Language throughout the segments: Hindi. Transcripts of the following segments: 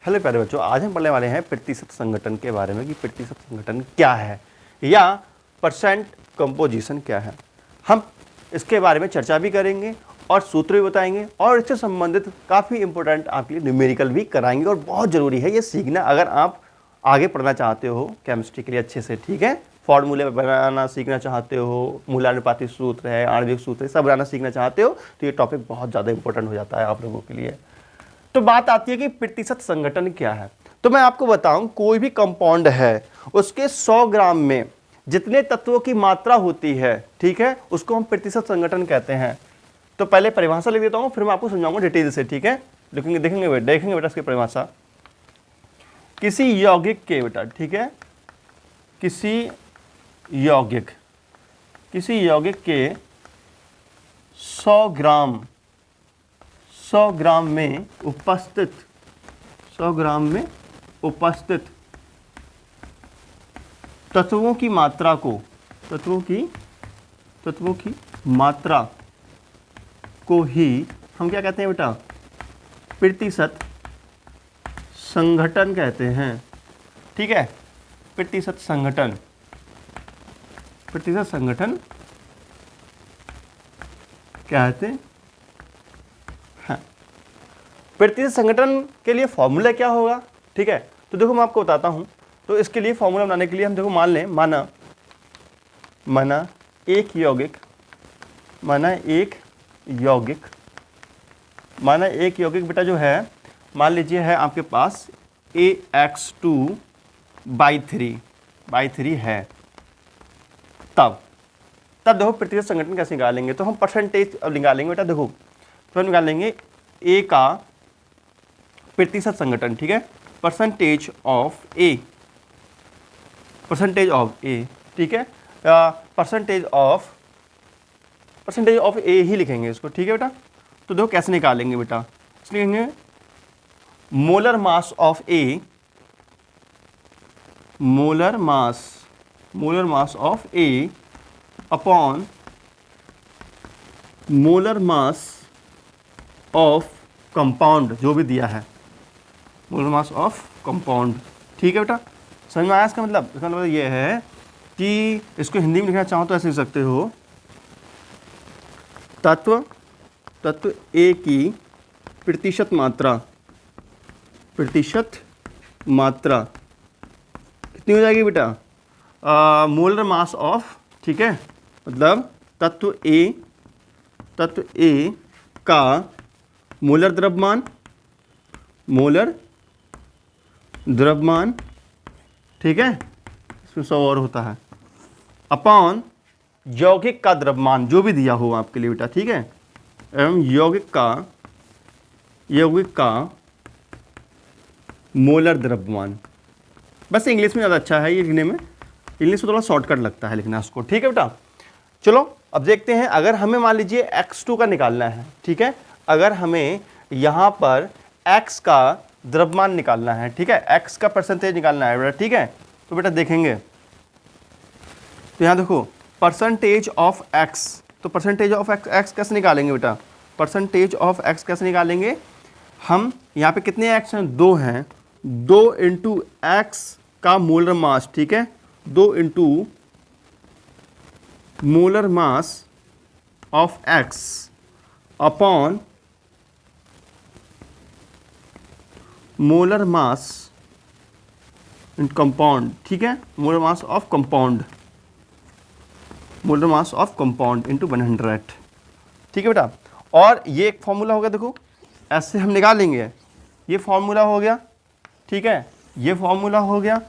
हेलो प्यारे बच्चों, आज हम पढ़ने वाले हैं प्रतिशत संगठन के बारे में कि प्रतिशत संगठन क्या है या परसेंट कंपोजिशन क्या है। हम इसके बारे में चर्चा भी करेंगे और सूत्र भी बताएंगे और इससे संबंधित काफ़ी इंपॉर्टेंट आपके लिए न्यूमेरिकल भी कराएंगे और बहुत ज़रूरी है ये सीखना अगर आप आगे पढ़ना चाहते हो केमिस्ट्री के लिए अच्छे से। ठीक है, फॉर्मूले बनाना सीखना चाहते हो, मूलानुपातिक सूत्र है, आणविक सूत्र है, सब बनाना सीखना चाहते हो तो ये टॉपिक बहुत ज़्यादा इंपॉर्टेंट हो जाता है आप लोगों के लिए। तो बात आती है कि प्रतिशत संगठन क्या है। तो मैं आपको बताऊं, कोई भी कंपाउंड है उसके 100 ग्राम में जितने तत्वों की मात्रा होती है, ठीक है, उसको हम प्रतिशत संगठन कहते हैं। तो पहले परिभाषा लिख देता हूं, फिर मैं आपको समझाऊंगा डिटेल से। ठीक है, देखेंगे बेटा इसकी परिभाषा। किसी यौगिक के बेटा, ठीक है, किसी यौगिक के 100 ग्राम में उपस्थित तत्वों की मात्रा को ही हम क्या कहते हैं बेटा, प्रतिशत संगठन कहते हैं। ठीक है, प्रतिशत संगठन कहते हैं। प्रतिशत संगठन के लिए फॉर्मूला क्या होगा? ठीक है, तो देखो मैं आपको बताता हूं। तो इसके लिए फॉर्मूला बनाने के लिए हम देखो मान लें, माना एक यौगिक बेटा जो है, मान लीजिए है आपके पास AX2/3 है। तब देखो प्रतिशत संगठन कैसे निकालेंगे, तो हम परसेंटेज अब निकालेंगे बेटा। देखो तो हम निकालेंगे ए का प्रतिशत संगठन। ठीक है, परसेंटेज ऑफ ए, ठीक है, परसेंटेज ऑफ ए ही लिखेंगे इसको। ठीक है बेटा, तो देखो कैसे निकालेंगे बेटा, लिखेंगे molar mass of A, upon molar mass of compound, जो भी दिया है, मोलर मास ऑफ कंपाउंड। ठीक है बेटा, समझ में आया इसका मतलब? इसका मतलब ये है कि इसको हिंदी में लिखना चाहो तो ऐसे लिख सकते हो, तत्व ए की प्रतिशत मात्रा कितनी हो जाएगी बेटा, मोलर मास ऑफ, ठीक है, मतलब तत्व ए का मोलर द्रव्यमान, ठीक है, इसमें 100 और होता है, अपॉन यौगिक का द्रव्यमान जो भी दिया हो आपके लिए बेटा। ठीक है, एवं यौगिक का मोलर द्रव्यमान। बस इंग्लिश में ज़्यादा अच्छा है ये लिखने में, इंग्लिश में थोड़ा शॉर्टकट लगता है लिखना उसको। ठीक है बेटा, चलो अब देखते हैं। अगर हमें मान लीजिए X2 का निकालना है, ठीक है, अगर हमें यहाँ पर X का द्रव्यमान निकालना है, ठीक है, X का परसेंटेज निकालना है बेटा। ठीक है, तो बेटा देखेंगे तो यहाँ देखो परसेंटेज ऑफ X, तो परसेंटेज ऑफ X कैसे निकालेंगे बेटा, परसेंटेज ऑफ X कैसे निकालेंगे हम, यहाँ पे कितने X हैं, 2 हैं, 2 इंटू X का मोलर मास, ठीक है, 2 into molar mass of X upon molar mass in compound. ठीक है, molar mass of compound into 100। ठीक है बेटा, और ये एक फॉर्मूला हो गया, देखो ऐसे हम निकालेंगे, ये फॉर्मूला हो गया। ठीक है, ये फॉर्मूला हो गया।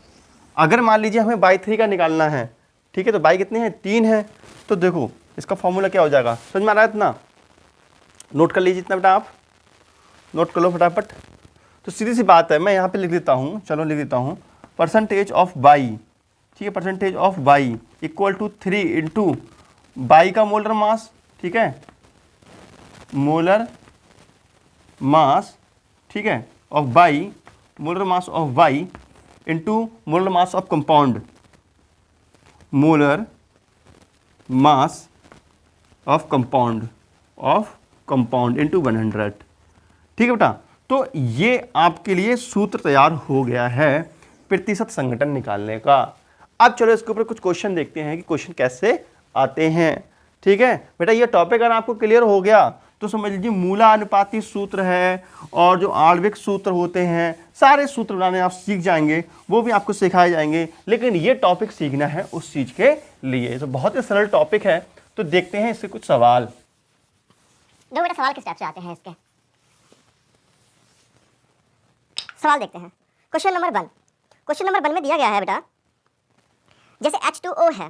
अगर मान लीजिए हमें बाई 3 का निकालना है, ठीक है, तो बाई कितने हैं, 3 है, तो देखो इसका फॉर्मूला क्या हो जाएगा, समझ में आ रहा है? इतना नोट कर लीजिए, इतना बेटा आप नोट कर लो फटाफट। तो सीधी सी बात है, मैं यहाँ पे लिख देता हूँ, चलो लिख देता हूँ, परसेंटेज ऑफ बाई, ठीक है, percentage of by equal to 3 into by का मोलर मास, ठीक है, मोलर मास, ठीक है, of by, molar mass of by into molar mass of compound, molar mass of compound into 100। ठीक है बेटा, तो ये आपके लिए सूत्र तैयार हो गया है प्रतिशत संघटन निकालने का। अब चलो इसके ऊपर कुछ क्वेश्चन देखते हैं कि क्वेश्चन कैसे आते हैं। ठीक है बेटा, ये टॉपिक अगर आपको क्लियर हो गया तो समझ लीजिए मूलानुपाती सूत्र है और जो आणविक सूत्र होते हैं, सारे सूत्र बनाने आप सीख जाएंगे, वो भी आपको सिखाए जाएंगे। लेकिन ये टॉपिक सीखना है उस चीज के लिए, तो बहुत ही सरल टॉपिक है। तो देखते हैं इससे कुछ सवाल। देखो बेटा सवाल किस टाइप से आते हैं इसके। सवाल देखते हैं। Question number 1। क्वेश्चन नंबर 1 में दिया गया है बेटा, जैसे H2O है,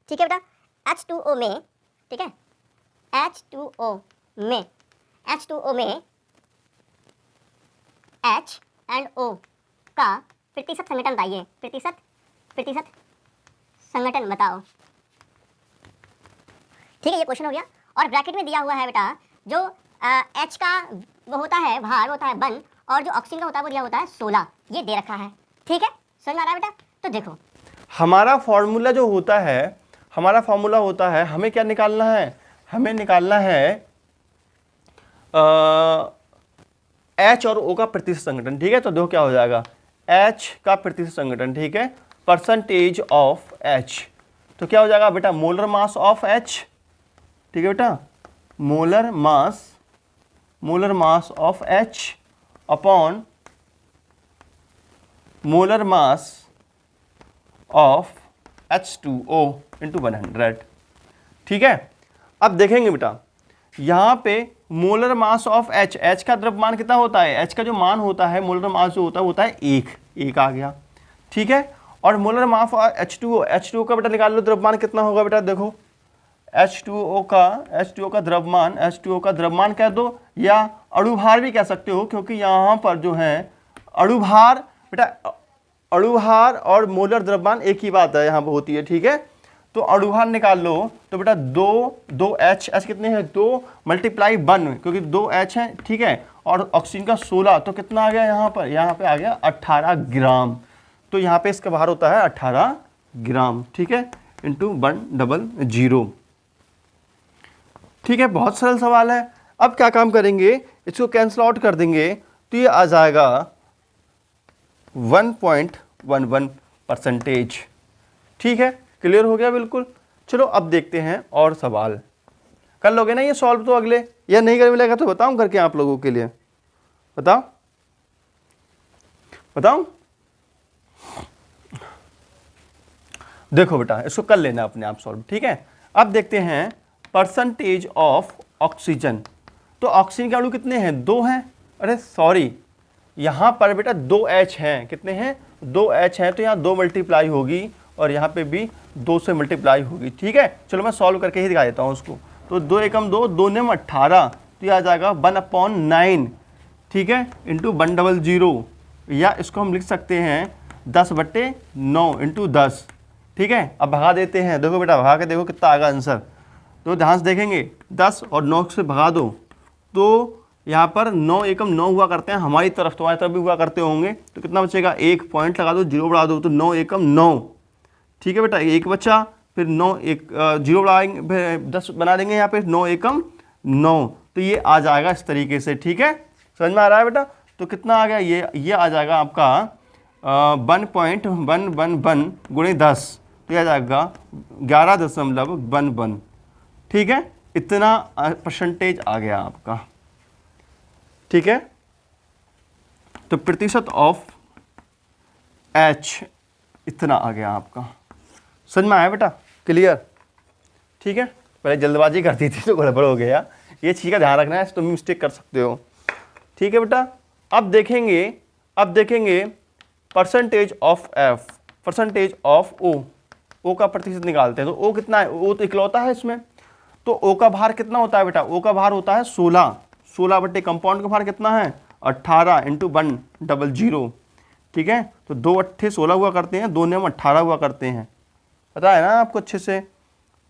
ठीक है बेटा, H2O में, ठीक है, H2O में H एंड O का प्रतिशत संघटन बताइए। प्रतिशत संघटन बताओ। ठीक है, ये क्वेश्चन हो गया। और ब्रैकेट में दिया हुआ है बेटा, जो H का वो होता है भार, वो होता है 1, और जो ऑक्सीजन का होता है वो दिया होता है 16। ये दे रखा है। ठीक है, समझ में आ रहा है बेटा? तो देखो हमारा फॉर्मूला जो होता है, हमारा फॉर्मूला होता है, हमें क्या निकालना है, हमें निकालना है H और O का प्रतिशत संघटन। ठीक है, तो देखो क्या हो जाएगा, H का प्रतिशत संघटन, ठीक है, परसेंटेज ऑफ H। तो क्या हो जाएगा बेटा, मोलर मास ऑफ H। ठीक है बेटा, molar mass of H upon molar mass of H2O into 100। ठीक है, अब देखेंगे बेटा यहाँ पे मोलर मास ऑफ H का द्रव्यमान कितना होता है, H का जो मान होता है, मोलर मास जो होता है वो होता है 1 आ गया। ठीक है, और मोलर मास ऑफ H2O का बेटा निकाल लो, द्रव्यमान कितना होगा बेटा, देखो H2O का द्रव्यमान कह दो या अणुभार भी कह सकते हो, क्योंकि यहाँ पर जो है अणुभार बेटा, अणुभार और मोलर द्रव्यमान एक ही बात है यहाँ पर होती है। ठीक है, तो अणुभार निकाल लो तो बेटा 2 H कितने हैं, 2 मल्टीप्लाई 1, क्योंकि 2 H है। ठीक है, और ऑक्सीजन का 16, तो कितना आ गया यहाँ पे आ गया 18 ग्राम। तो यहाँ पे इसका भार होता है 18 ग्राम। ठीक है, इंटू 100। ठीक है, बहुत सरल सवाल है। अब क्या काम करेंगे, इसको कैंसिल आउट कर देंगे, तो ये आ जाएगा 1.11%। ठीक है, क्लियर हो गया बिल्कुल। चलो अब देखते हैं और सवाल। कर लोगे ना ये सॉल्व तो अगले, या नहीं कर मिलेगा तो बताऊं करके आप लोगों के लिए, बताओ। देखो बेटा इसको कर लेना अपने आप सॉल्व। ठीक है, अब देखते हैं परसेंटेज ऑफ ऑक्सीजन। तो ऑक्सीजन के अणु कितने हैं, 2 हैं। अरे सॉरी, यहाँ पर बेटा 2 H हैं। कितने हैं, 2 H हैं, तो यहाँ 2 मल्टीप्लाई होगी और यहाँ पे भी 2 से मल्टीप्लाई होगी। ठीक है, चलो मैं सॉल्व करके ही दिखा देता हूँ उसको। तो 2 एकम 2, 2 नेम 18, तो यह आ जाएगा 1/9। ठीक है, इंटू 100, या इसको हम लिख सकते हैं 10/9 इंटू 10। ठीक है, अब भगा देते हैं। देखो बेटा भगा के देखो कितना आएगा आंसर। तो ध्यान से देखेंगे, 10 और 9 से भगा दो तो यहाँ पर 9 एकम 9 हुआ करते हैं हमारी तरफ, तुम्हारी तरफ भी हुआ करते होंगे। तो कितना बचेगा, 1 पॉइंट लगा दो, 0 बढ़ा दो, तो 9 एकम 9। ठीक है बेटा, 1 बचा, फिर 9 0 बढ़ाएंगे, फिर 10 बना देंगे यहाँ पे, 9 एकम 9। तो ये आ जाएगा इस तरीके से। ठीक है, समझ में आ रहा है बेटा? तो कितना आ गया, ये आ जाएगा आपका 1.111 गुणे 10, तो यह आ जाएगा 11.11। ठीक है, इतना परसेंटेज आ गया आपका। ठीक है, तो प्रतिशत ऑफ H इतना आ गया आपका। समझ में आया बेटा, क्लियर? ठीक है, पहले जल्दबाजी कर दी थी तो गड़बड़ हो गया, ये चीज़ का ध्यान रखना है, तुम मिस्टेक कर सकते हो। ठीक है बेटा, अब देखेंगे percentage of F, percentage of O का प्रतिशत निकालते हैं। तो O कितना है, O तो इकलौता है इसमें, तो O का भार कितना होता है बेटा, O का भार होता है 16 बटे कंपाउंड का भार कितना है 18 इंटू 100। ठीक है, तो 2 8 16 हुआ करते हैं, 2 9 18 हुआ करते हैं, पता है ना आपको अच्छे से।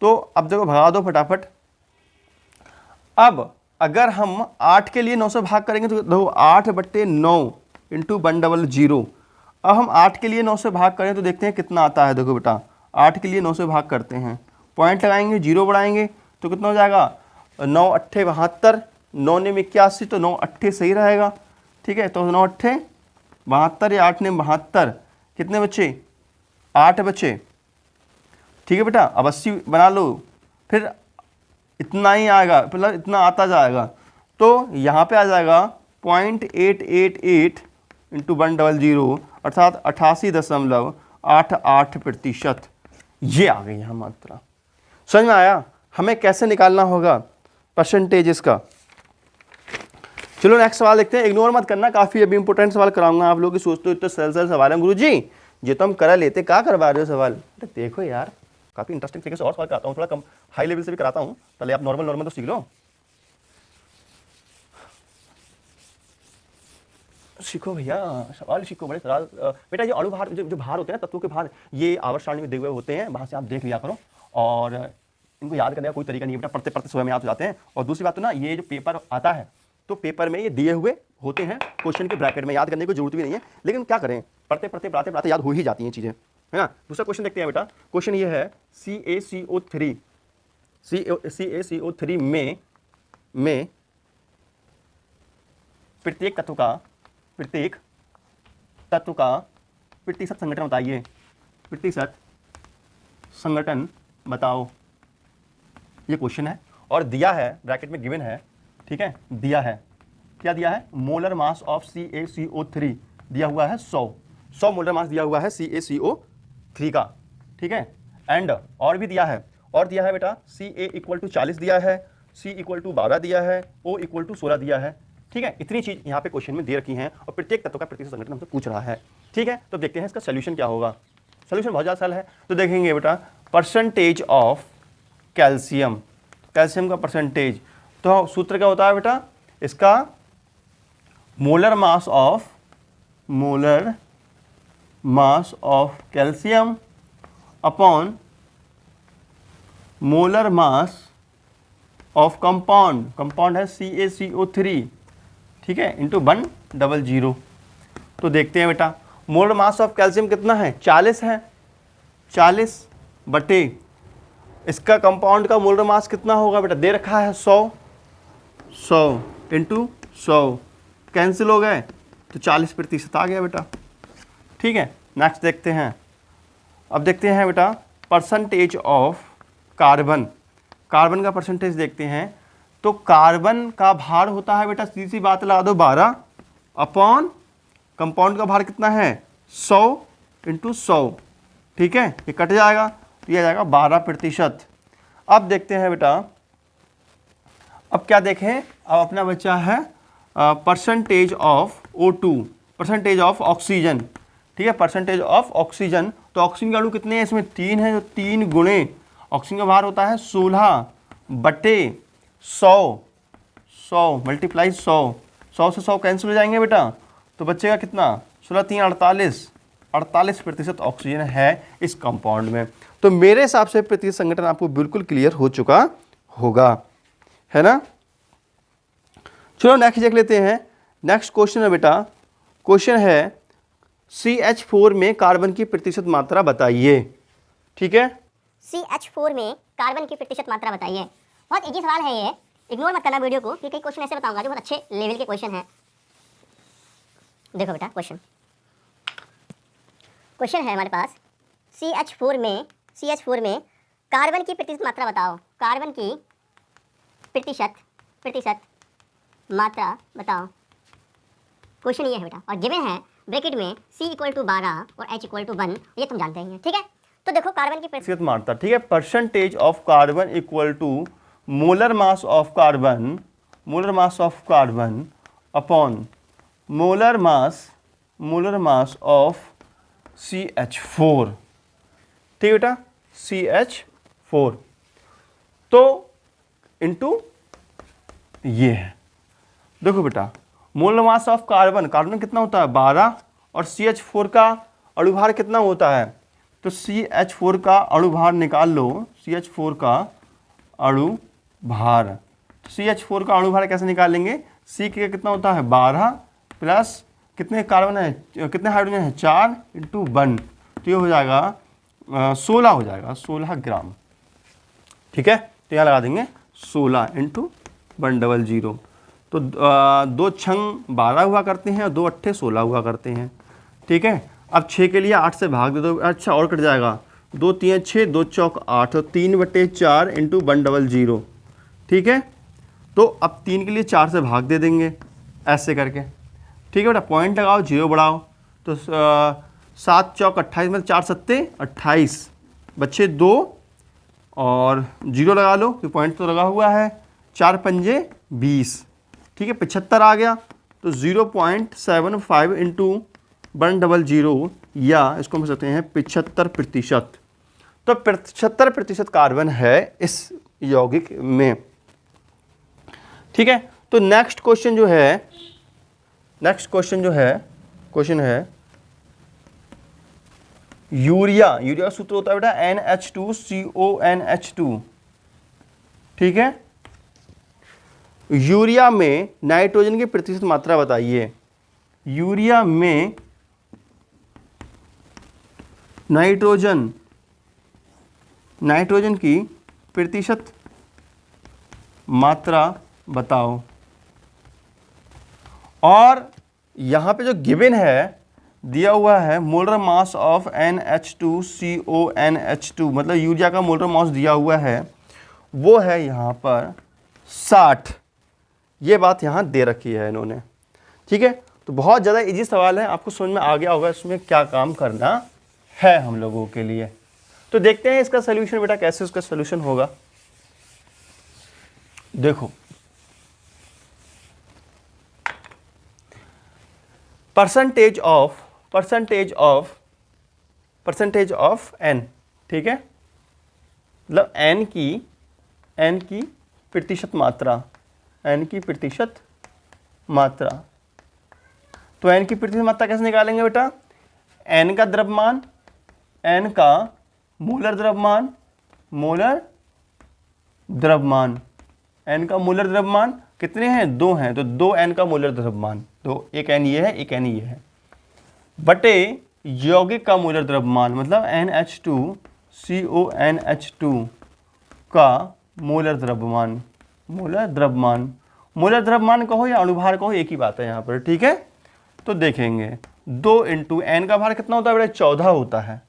तो अब देखो भगा दो फटाफट। अब अगर हम 8 के लिए 9 से भाग करेंगे तो देखो 8/9 इंटू 100। अब हम 8 के लिए 9 से भाग करें तो देखते हैं कितना आता है। देखो बेटा 8 के लिए 9 से भाग करते हैं, पॉइंट लगाएंगे, 0 बढ़ाएंगे, तो कितना हो जाएगा 9 8 72, 9 9 81, तो 9 8 सही रहेगा। ठीक है, तो 9 अट्ठे 72 या 8 ने 72, कितने बच्चे 8 बच्चे, ठीक है बेटा। अब 80 बना लो, फिर इतना ही आएगा, मतलब इतना आता जाएगा, तो यहाँ पे आ जाएगा 0.888 इंटू 100 अर्थात 88.88%। ये आ गई यहाँ मात्रा। समझ में आया हमें कैसे निकालना होगा परसेंटेज इसका। चलो नेक्स्ट सवाल देखते हैं, इग्नोर मत करना, काफ़ी अभी इंपॉर्टेंट सवाल कराऊंगा। आप लोग सोचते हो इतने सरल सवाल है गुरुजी, ये तो हम करा लेते, क्या करवा रहे हो सवाल। अरे देखो यार, काफ़ी इंटरेस्टिंग तरीके से और सवाल कराता हूँ, थोड़ा कम हाई लेवल से भी कराता हूँ, पहले आप नॉर्मल तो सीख लो। सीखो भैया, सवाल सीखो, बड़े सवाल। बेटा ये अणु भार, जो भार होते हैं, तत्वों के भार, ये आवर्त सारणी में दिए हुए होते हैं, वहाँ से आप देख लिया करो, और इनको याद करने का कोई तरीका नहीं है बेटा, पढ़ते पढ़ते स्वयं याद हो जाते हैं। और दूसरी बात तो ना, ये जो पेपर आता है, तो पेपर में ये दिए हुए होते हैं क्वेश्चन के ब्रैकेट में, याद करने की जरूरत भी नहीं है, लेकिन क्या करें, पढ़ते पढ़ते पढ़ाते पढ़ाते याद हो ही जाती हैं चीज़ें, है ना। दूसरा क्वेश्चन देखते हैं बेटा, क्वेश्चन ये है CaCO3 में प्रत्येक तत्व का प्रतिशत संगठन बताइए, प्रतिशत संगठन बताओ। ये क्वेश्चन है और दिया है, ब्रैकेट में गिवन है, ठीक है, दिया है, क्या दिया है, मोलर मास ऑफ CaCO3 दिया हुआ है 100 मोलर मास दिया हुआ है CaCO3 का, ठीक है। एंड और भी दिया है, बेटा Ca = 40 दिया है, C = 12 दिया है, O = 16 दिया है, ठीक है। इतनी चीज यहाँ पे क्वेश्चन में दे रखी हैं और प्रत्येक तत्व का प्रतिशत संगठन हमसे पूछ रहा है, ठीक है। तो देखते हैं इसका सोल्यूशन क्या होगा। सोल्यूशन बहुत ज़्यादा सरल है, तो देखेंगे बेटा परसेंटेज ऑफ कैल्शियम, कैल्शियम का परसेंटेज, तो सूत्र क्या होता है बेटा, इसका molar mass of calcium upon molar mass of compound है CaCO3, ठीक है, इंटू 100। तो देखते हैं बेटा मोलर मास ऑफ कैल्शियम कितना है, 40 है, 40 बटे इसका कंपाउंड का मोलर मास कितना होगा बेटा, दे रखा है 100 इंटू 100, कैंसिल हो गए तो 40% आ गया बेटा, ठीक है। नेक्स्ट देखते हैं, अब देखते हैं बेटा परसेंटेज ऑफ कार्बन का परसेंटेज देखते हैं। तो कार्बन का भार होता है बेटा, सीधी बात लगा दो 12 अपॉन कंपाउंड का भार कितना है 100 इंटू 100, ठीक है, ये कट जाएगा तो ये आ जाएगा 12%। अब देखते हैं बेटा, अब क्या देखें, अब अपना बच्चा है percentage of O2, percentage of oxygen, ठीक है, परसेंटेज ऑफ ऑक्सीजन। तो ऑक्सीजन के अणु कितने हैं, इसमें 3 है, तो 3 गुणे ऑक्सीजन का भार होता है 16 बटे 100 मल्टीप्लाई 100 से 100 कैंसिल हो जाएंगे बेटा, तो बचेगा कितना, 16 3 48% ऑक्सीजन है इस कंपाउंड में। तो मेरे हिसाब से प्रतिशत संगठन आपको बिल्कुल क्लियर हो चुका होगा, है ना। चलो नेक्स्ट देख लेते हैं। नेक्स्ट क्वेश्चन है बेटा, क्वेश्चन है CH4 में कार्बन की प्रतिशत मात्रा बताइए, ठीक है। CH4 में कार्बन की प्रतिशत मात्रा बताइए। बहुत इजी सवाल है ये, इग्नोर मत करना वीडियो को, क्योंकि क्वेश्चन ऐसे बताऊंगा जो बहुत अच्छे लेवल के क्वेश्चन है। देखो बेटा क्वेश्चन है हमारे पास, CH4 में कार्बन की प्रतिशत मात्रा बताओ, कार्बन की प्रतिशत मात्रा बताओ। क्वेश्चन ये है बेटा, और गिवन है ब्रैकेट में C = 12 और H = 1, ये तुम जानते हैं, ठीक है। तो देखो कार्बन की प्रतिशत मात्रा, ठीक है, percentage of carbon equal to molar mass of carbon upon molar mass of CH4, ठीक बेटा, CH4, तो इनटू ये है। देखो बेटा मोलर मास ऑफ कार्बन कितना होता है 12, और CH4 का अणुभार कितना होता है, तो CH4 का अणुभार निकाल लो, CH4 का अणुभार, CH4 का अणुभार कैसे निकालेंगे, C के कितना होता है 12 प्लस कितने कार्बन है, कितने हाइड्रोजन है 4 इंटू 1, तो ये हो जाएगा 16 हो जाएगा, 16 ग्राम, ठीक है। तो यहाँ लगा देंगे 16 इंटू 100, तो 2 छंग 12 हुआ करते हैं और 2 अट्ठे 16 हुआ करते हैं। ठीक है, अब 6 के लिए 8 से भाग दे दो। अच्छा, और कट जाएगा, 2 3 6, 2 चौक 8 और 3/4 इंटू 100। ठीक है, तो अब 3 के लिए 4 से भाग दे देंगे ऐसे करके। ठीक है बेटा, पॉइंट लगाओ, 0 बढ़ाओ, तो 7 चौक 28 में 4 सत्ते 28, बच्चे 2 और 0 लगा लो कि पॉइंट तो लगा हुआ है, 4 पंजे 20। ठीक है, 75 आ गया, तो 0.75 इंटू 100, या इसको हम सकते हैं 75%। तो 75% कार्बन है इस यौगिक में। ठीक है, तो नेक्स्ट क्वेश्चन जो है यूरिया का सूत्र होता है बेटा NH2CONH2। ठीक है, यूरिया में नाइट्रोजन की प्रतिशत मात्रा बताइए। यूरिया में नाइट्रोजन की प्रतिशत मात्रा बताओ। और यहाँ पे जो गिवन है दिया हुआ है मोलर मास ऑफ NH2CONH2, मतलब यूरिया का मोलर मास दिया हुआ है वो है यहाँ पर 60। ये बात यहाँ दे रखी है इन्होंने। ठीक है, तो बहुत ज़्यादा इजी सवाल है, आपको समझ में आ गया होगा इसमें क्या काम करना है हम लोगों के लिए। तो देखते हैं इसका सोल्यूशन बेटा, कैसे उसका सोल्यूशन होगा। देखो, परसेंटेज ऑफ n। ठीक है, मतलब n की प्रतिशत मात्रा, तो n की प्रतिशत मात्रा कैसे निकालेंगे बेटा? n का द्रव्यमान, n का मोलर द्रव्यमान, n का मोलर द्रव्यमान कितने हैं? 2 हैं, तो 2n का मोलर द्रव्यमान, तो एक n ये है, एक n ये है, बटे यौगिक का मोलर द्रव्यमान, मतलब NH2CONH2 का मोलर द्रव्यमान कहो या अणुभार कहो, एक ही बात है यहाँ पर। ठीक है, तो देखेंगे 2 इंटू n का भार कितना होता है बेटा? 14 होता है,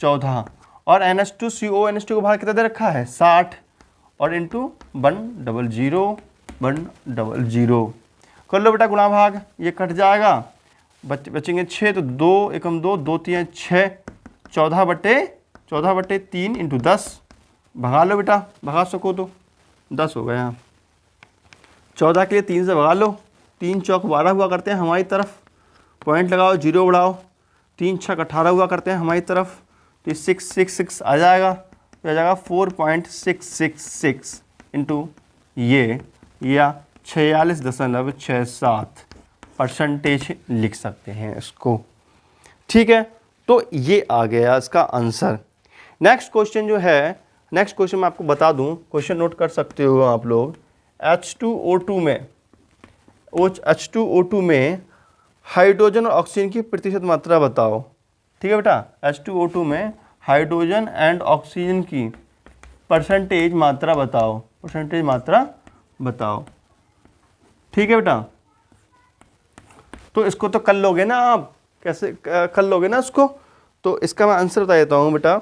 14, और NH2CONH2 का भार कितना दे रखा है? 60, और इंटू 100 कर लो बेटा गुणा भाग, ये कट जाएगा, बचेंगे 6, तो 2 एकम 2, 2 3 6, 14/3 इंटू 10, भगा लो बेटा, भगा सको तो 10 हो गया। 14 के लिए 3 से भगा लो, 3 चौक 12 हुआ करते हैं हमारी तरफ, पॉइंट लगाओ, 0 बढ़ाओ, 3 छक 18 हुआ करते हैं हमारी तरफ, तो 666 आ जाएगा, तो आ जाएगा 4.666 इंटू ये, या 46.67% लिख सकते हैं इसको। ठीक है, तो ये आ गया इसका आंसर। नेक्स्ट क्वेश्चन मैं आपको बता दूं, क्वेश्चन नोट कर सकते हो आप लोग। H2O2 में हाइड्रोजन और ऑक्सीजन की प्रतिशत मात्रा बताओ। ठीक है बेटा, H2O2 में हाइड्रोजन एंड ऑक्सीजन की परसेंटेज मात्रा बताओ। ठीक है बेटा, तो इसको तो कर लोगे ना आप, कैसे कर लोगे ना इसको? तो इसका मैं आंसर बता देता हूँ बेटा।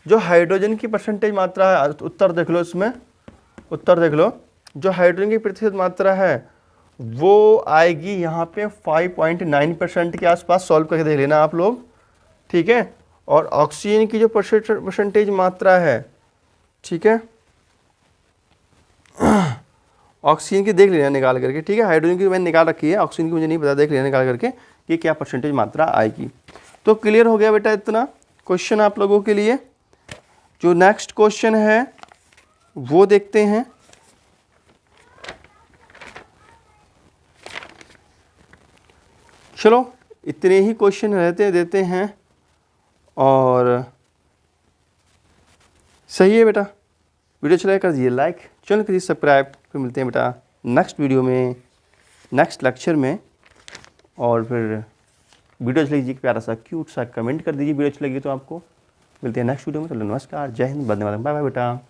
जो हाइड्रोजन की परसेंटेज मात्रा है, उत्तर देख लो इसमें, जो हाइड्रोजन की प्रतिशत मात्रा है वो आएगी यहाँ पे 5.9% के आसपास। सॉल्व करके देख लेना आप लोग। ठीक है, और ऑक्सीजन की जो परसेंटेज मात्रा है, ठीक है, ऑक्सीजन की देख लेना निकाल करके। ठीक है, हाइड्रोजन की मैंने निकाल रखी है, ऑक्सीजन की मुझे नहीं पता, देख लेना निकाल करके कि क्या परसेंटेज मात्रा आएगी। तो क्लियर हो गया बेटा इतना क्वेश्चन आप लोगों के लिए। जो नेक्स्ट क्वेश्चन है वो देखते हैं। चलो, इतने ही क्वेश्चन देते हैं, और सही है बेटा। वीडियो अच्छा लगे कर दीजिए लाइक, चैनल करिए सब्सक्राइब। फिर मिलते हैं बेटा नेक्स्ट वीडियो में, नेक्स्ट लेक्चर में। और फिर वीडियो अच्छा लगी प्यारा सा क्यूट सा कमेंट कर दीजिए वीडियो अच्छी लगी तो आपको। मिलते हैं नेक्स्ट वीडियो में। तो नमस्कार, जय हिंद, वंदे मातरम, बाय बाय बेटा।